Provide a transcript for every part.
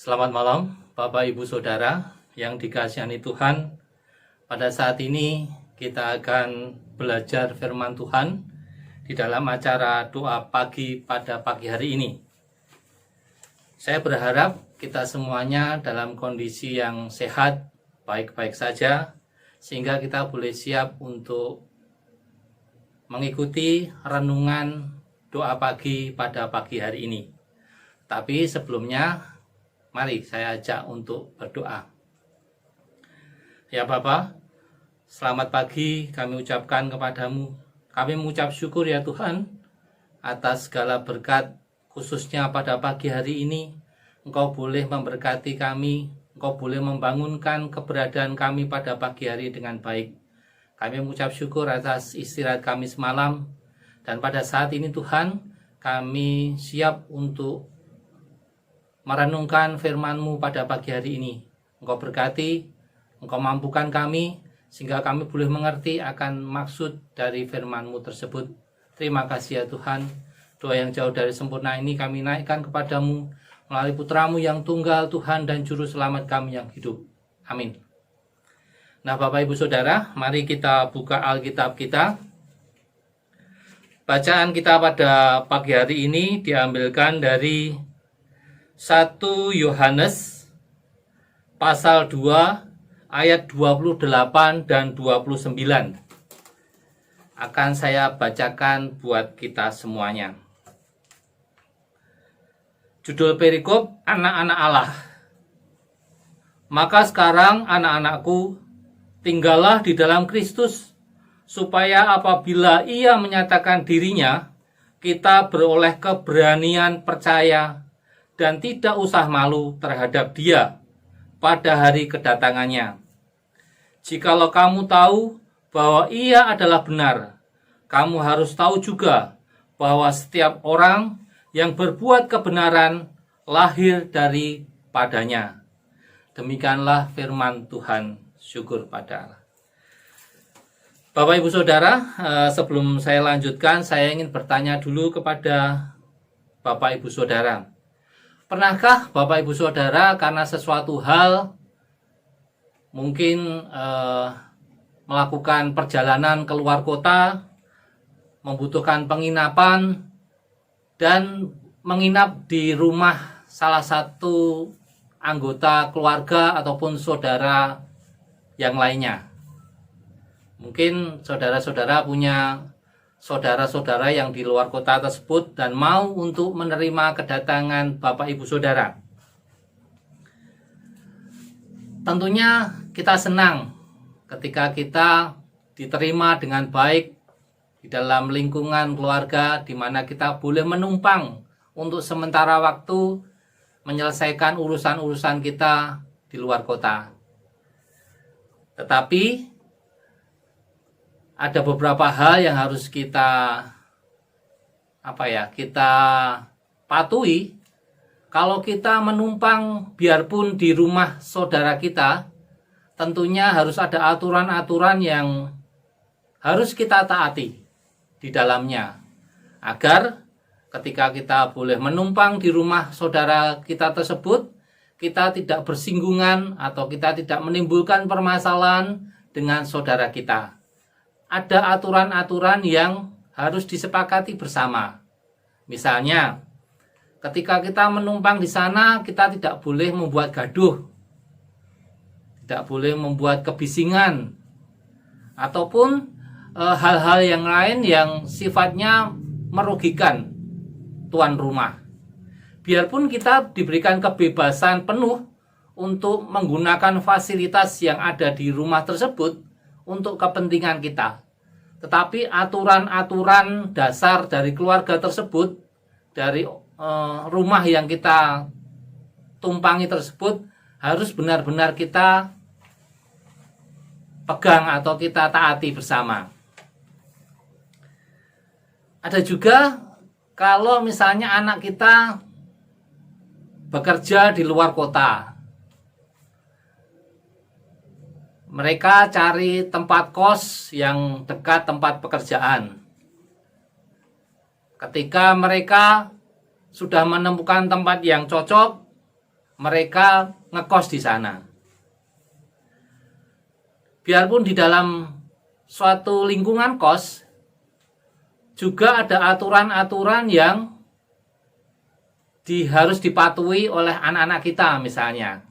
Selamat malam, Bapak Ibu Saudara yang dikasihani Tuhan. Pada saat ini kita akan belajar firman Tuhan di dalam acara doa pagi pada pagi hari ini. Saya berharap kita semuanya dalam kondisi yang sehat, baik-baik saja, sehingga kita boleh siap untuk mengikuti renungan doa pagi pada pagi hari ini. Tapi sebelumnya, mari saya ajak untuk berdoa. Ya Bapa, selamat pagi kami ucapkan kepadamu. Kami mengucap syukur ya Tuhan atas segala berkat, khususnya pada pagi hari ini. Engkau boleh memberkati kami, Engkau boleh membangunkan keberadaan kami pada pagi hari dengan baik. Kami mengucap syukur atas istirahat kami semalam. Dan pada saat ini Tuhan, kami siap untuk merenungkan firman-Mu pada pagi hari ini. Engkau berkati, Engkau mampukan kami, sehingga kami boleh mengerti akan maksud dari firman-Mu tersebut. Terima kasih ya Tuhan. Doa yang jauh dari sempurna ini kami naikkan kepadamu melalui putra-Mu yang tunggal, Tuhan dan Juru Selamat kami yang hidup. Amin. Nah Bapak Ibu Saudara, mari kita buka Alkitab kita. Bacaan kita pada pagi hari ini diambilkan dari 1 Yohanes pasal 2 ayat 28 dan 29. Akan saya bacakan buat kita semuanya. Judul perikop, anak-anak Allah. Maka sekarang anak-anakku, tinggallah di dalam Kristus, supaya apabila Ia menyatakan dirinya, kita beroleh keberanian percaya dan tidak usah malu terhadap Dia pada hari kedatangannya. Jikalau kamu tahu bahwa Ia adalah benar, kamu harus tahu juga bahwa setiap orang yang berbuat kebenaran lahir daripadanya. Demikianlah firman Tuhan. Syukur pada Allah. Bapak Ibu Saudara, sebelum saya lanjutkan, saya ingin bertanya dulu kepada Bapak Ibu Saudara. Pernahkah Bapak Ibu Saudara karena sesuatu hal mungkin melakukan perjalanan keluar kota, membutuhkan penginapan, dan menginap di rumah salah satu anggota keluarga ataupun saudara yang lainnya? Mungkin saudara-saudara punya saudara-saudara yang di luar kota tersebut dan mau untuk menerima kedatangan Bapak Ibu Saudara. Tentunya kita senang ketika kita diterima dengan baik di dalam lingkungan keluarga, di mana kita boleh menumpang untuk sementara waktu menyelesaikan urusan-urusan kita di luar kota. Tetapi ada beberapa hal yang harus kita patuhi. Kalau kita menumpang biarpun di rumah saudara kita, tentunya harus ada aturan-aturan yang harus kita taati di dalamnya, agar ketika kita boleh menumpang di rumah saudara kita tersebut, kita tidak bersinggungan atau kita tidak menimbulkan permasalahan dengan saudara kita. Ada aturan-aturan yang harus disepakati bersama. Misalnya, ketika kita menumpang di sana, kita tidak boleh membuat gaduh, tidak boleh membuat kebisingan, ataupun hal-hal yang lain yang sifatnya merugikan tuan rumah. Biarpun kita diberikan kebebasan penuh untuk menggunakan fasilitas yang ada di rumah tersebut untuk kepentingan kita, tetapi aturan-aturan dasar dari keluarga tersebut, dari rumah yang kita tumpangi tersebut, harus benar-benar kita pegang atau kita taati bersama. Ada juga kalau misalnya anak kita bekerja di luar kota, mereka cari tempat kos yang dekat tempat pekerjaan. Ketika mereka sudah menemukan tempat yang cocok, mereka ngekos di sana. Biarpun di dalam suatu lingkungan kos juga ada aturan-aturan yang harus dipatuhi oleh anak-anak kita misalnya.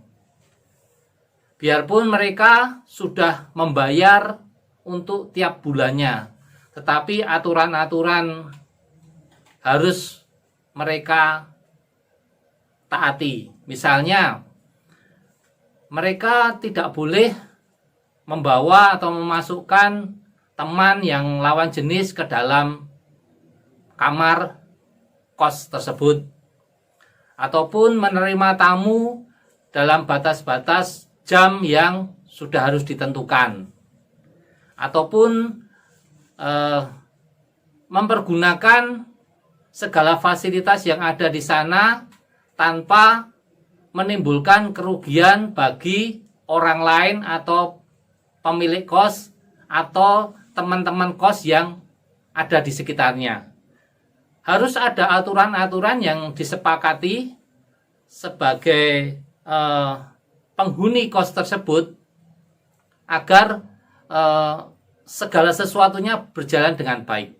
Biarpun mereka sudah membayar untuk tiap bulannya, tetapi aturan-aturan harus mereka taati. Misalnya, mereka tidak boleh membawa atau memasukkan teman yang lawan jenis ke dalam kamar kos tersebut, ataupun menerima tamu dalam batas-batas jam yang sudah harus ditentukan, ataupun mempergunakan segala fasilitas yang ada di sana tanpa menimbulkan kerugian bagi orang lain atau pemilik kos atau teman-teman kos yang ada di sekitarnya. Harus ada aturan-aturan yang disepakati sebagai penghuni kos tersebut agar segala sesuatunya berjalan dengan baik.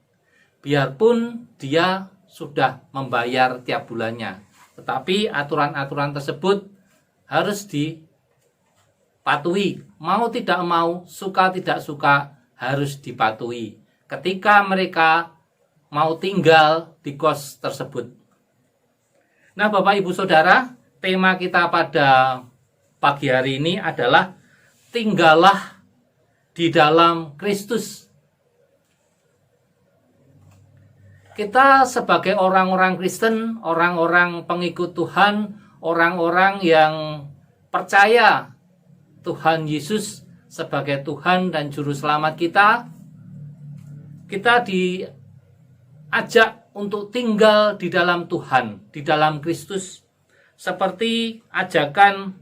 Biarpun dia sudah membayar tiap bulannya, tetapi aturan-aturan tersebut harus dipatuhi. Mau tidak mau, suka tidak suka, harus dipatuhi ketika mereka mau tinggal di kos tersebut. Nah, Bapak Ibu Saudara, tema kita pada pagi hari ini adalah tinggallah di dalam Kristus. Kita sebagai orang-orang Kristen, orang-orang pengikut Tuhan, orang-orang yang percaya Tuhan Yesus sebagai Tuhan dan Juru Selamat kita diajak untuk tinggal di dalam Tuhan, di dalam Kristus, seperti ajakan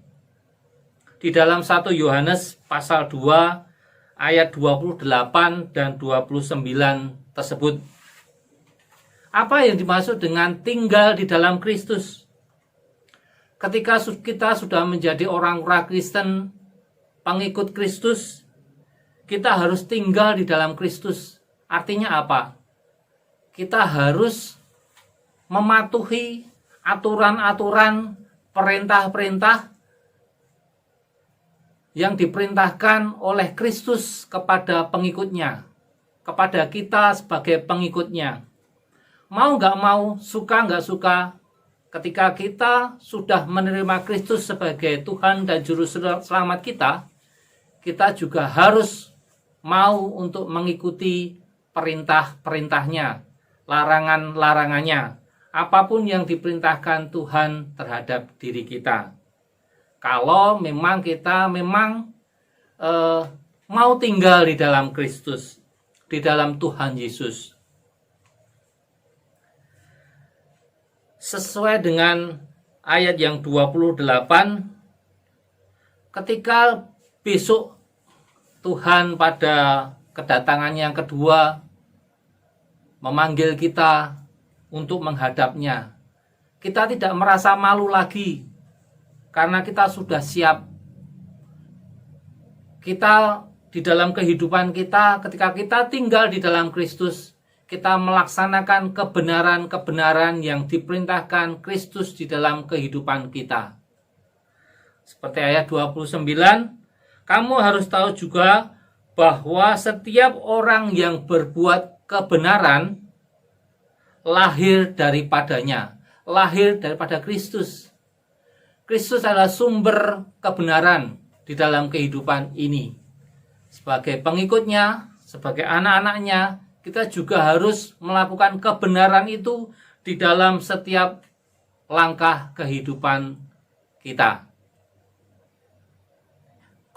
di dalam 1 Yohanes pasal 2 ayat 28 dan 29 tersebut. Apa yang dimaksud dengan tinggal di dalam Kristus? Ketika kita sudah menjadi orang-orang Kristen, pengikut Kristus, kita harus tinggal di dalam Kristus. Artinya apa? Kita harus mematuhi aturan-aturan, perintah-perintah yang diperintahkan oleh Kristus kepada pengikutnya, kepada kita sebagai pengikutnya. Mau nggak mau, suka nggak suka, ketika kita sudah menerima Kristus sebagai Tuhan dan Juru Selamat kita, kita juga harus mau untuk mengikuti perintah-perintahnya, larangan-larangannya, apapun yang diperintahkan Tuhan terhadap diri kita. Kalau memang kita mau tinggal di dalam Kristus, di dalam Tuhan Yesus. Sesuai dengan ayat yang 28, ketika besok Tuhan pada kedatangan yang kedua memanggil kita untuk menghadapnya, kita tidak merasa malu lagi karena kita sudah siap. Kita di dalam kehidupan kita, ketika kita tinggal di dalam Kristus, kita melaksanakan kebenaran-kebenaran yang diperintahkan Kristus di dalam kehidupan kita. Seperti ayat 29, kamu harus tahu juga bahwa setiap orang yang berbuat kebenaran lahir daripadanya, lahir daripada Kristus. Kristus adalah sumber kebenaran di dalam kehidupan ini. Sebagai pengikutnya, sebagai anak-anaknya, kita juga harus melakukan kebenaran itu di dalam setiap langkah kehidupan kita.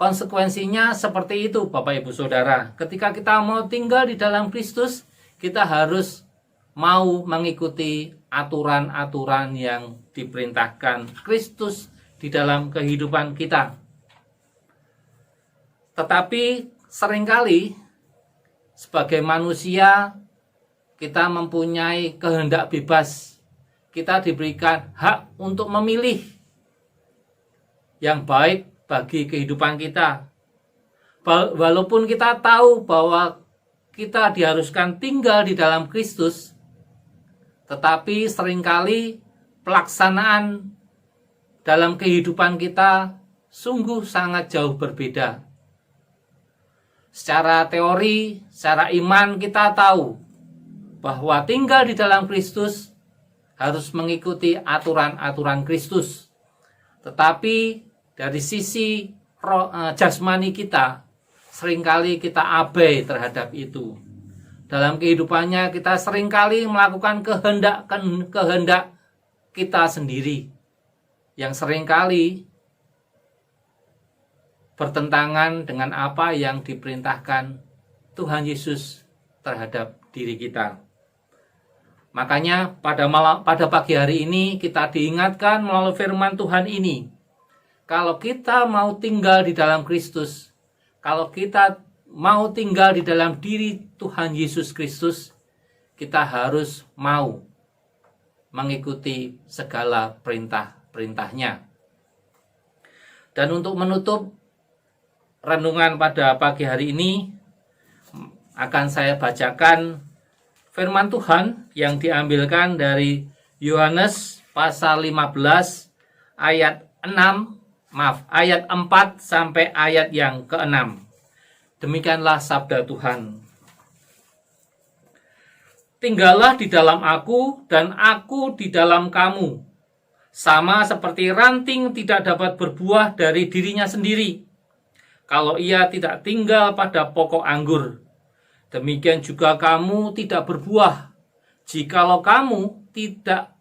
Konsekuensinya seperti itu, Bapak Ibu Saudara. Ketika kita mau tinggal di dalam Kristus, kita harus mau mengikuti aturan-aturan yang diperintahkan Kristus di dalam kehidupan kita. Tetapi seringkali sebagai manusia, kita mempunyai kehendak bebas. Kita diberikan hak untuk memilih yang baik bagi kehidupan kita. Walaupun kita tahu bahwa kita diharuskan tinggal di dalam Kristus, tetapi seringkali pelaksanaan dalam kehidupan kita sungguh sangat jauh berbeda. Secara teori, secara iman kita tahu bahwa tinggal di dalam Kristus harus mengikuti aturan-aturan Kristus. Tetapi dari sisi jasmani kita, seringkali kita abai terhadap itu. Dalam kehidupannya kita seringkali melakukan kehendak kita sendiri, yang seringkali bertentangan dengan apa yang diperintahkan Tuhan Yesus terhadap diri kita. Makanya pada pagi hari ini kita diingatkan melalui firman Tuhan ini, kalau kita mau tinggal di dalam Kristus, kalau kita mau tinggal di dalam diri Tuhan Yesus Kristus, kita harus mau mengikuti segala perintah-perintahnya. Dan untuk menutup renungan pada pagi hari ini, akan saya bacakan firman Tuhan yang diambilkan dari Yohanes pasal 15 ayat 4 sampai ayat yang ke-6. Demikianlah sabda Tuhan. Tinggallah di dalam aku dan aku di dalam kamu. Sama seperti ranting tidak dapat berbuah dari dirinya sendiri kalau ia tidak tinggal pada pokok anggur. Demikian juga kamu tidak berbuah jikalau kamu tidak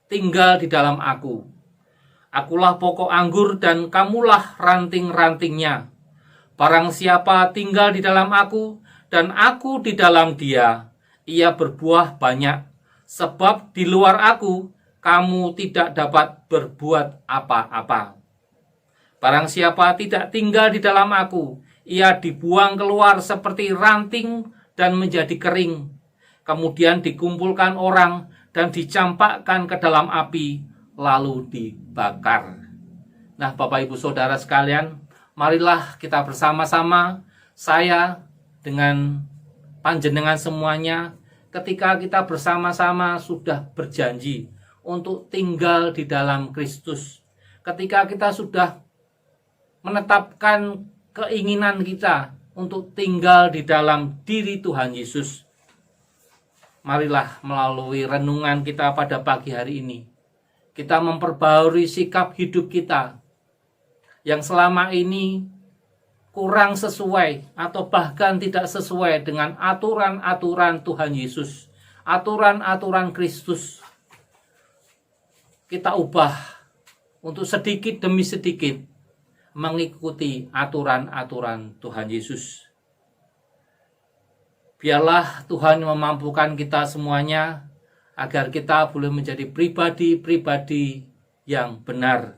tinggal di dalam aku. Akulah pokok anggur dan kamulah ranting-rantingnya. Barang siapa tinggal di dalam aku dan aku di dalam dia, ia berbuah banyak. Sebab di luar aku, kamu tidak dapat berbuat apa-apa. Barang siapa tidak tinggal di dalam aku, ia dibuang keluar seperti ranting dan menjadi kering. Kemudian dikumpulkan orang dan dicampakkan ke dalam api, lalu dibakar. Nah, Bapak Ibu Saudara sekalian, marilah kita bersama-sama, saya dengan panjenengan semuanya, ketika kita bersama-sama sudah berjanji untuk tinggal di dalam Kristus, ketika kita sudah menetapkan keinginan kita untuk tinggal di dalam diri Tuhan Yesus, marilah melalui renungan kita pada pagi hari ini, kita memperbaharui sikap hidup kita yang selama ini kurang sesuai atau bahkan tidak sesuai dengan aturan-aturan Tuhan Yesus, aturan-aturan Kristus. Kita ubah untuk sedikit demi sedikit mengikuti aturan-aturan Tuhan Yesus. Biarlah Tuhan memampukan kita semuanya agar kita boleh menjadi pribadi-pribadi yang benar.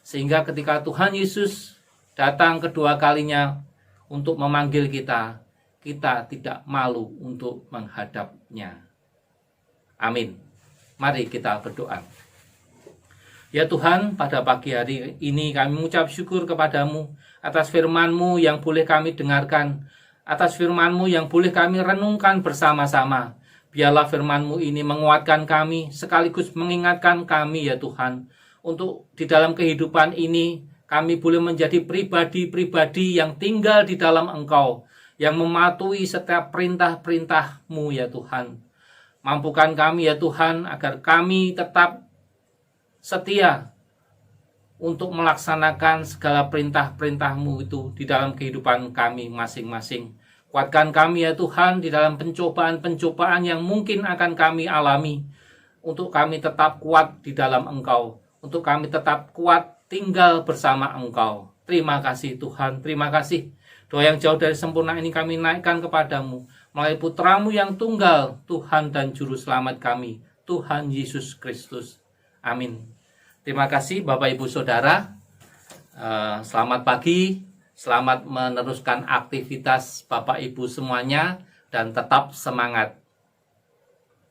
Sehingga ketika Tuhan Yesus datang kedua kalinya untuk memanggil kita, kita tidak malu untuk menghadapnya. Amin. Mari kita berdoa. Ya Tuhan, pada pagi hari ini kami mengucap syukur kepadamu atas firman-Mu yang boleh kami dengarkan, atas firman-Mu yang boleh kami renungkan bersama-sama. Biarlah firman-Mu ini menguatkan kami, sekaligus mengingatkan kami ya Tuhan, untuk di dalam kehidupan ini kami boleh menjadi pribadi-pribadi yang tinggal di dalam Engkau, yang mematuhi setiap perintah-perintah-Mu ya Tuhan. Mampukan kami ya Tuhan agar kami tetap setia untuk melaksanakan segala perintah-perintah-Mu itu di dalam kehidupan kami masing-masing. Kuatkan kami ya Tuhan di dalam pencobaan-pencobaan yang mungkin akan kami alami, untuk kami tetap kuat di dalam Engkau, untuk kami tetap kuat tinggal bersama Engkau. Terima kasih Tuhan, terima kasih. Doa yang jauh dari sempurna ini kami naikkan kepadamu melalui Putra-Mu yang tunggal, Tuhan dan Juru Selamat kami, Tuhan Yesus Kristus. Amin. Terima kasih Bapak Ibu Saudara. Selamat pagi, selamat meneruskan aktivitas Bapak Ibu semuanya, dan tetap semangat.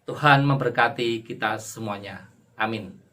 Tuhan memberkati kita semuanya. Amin.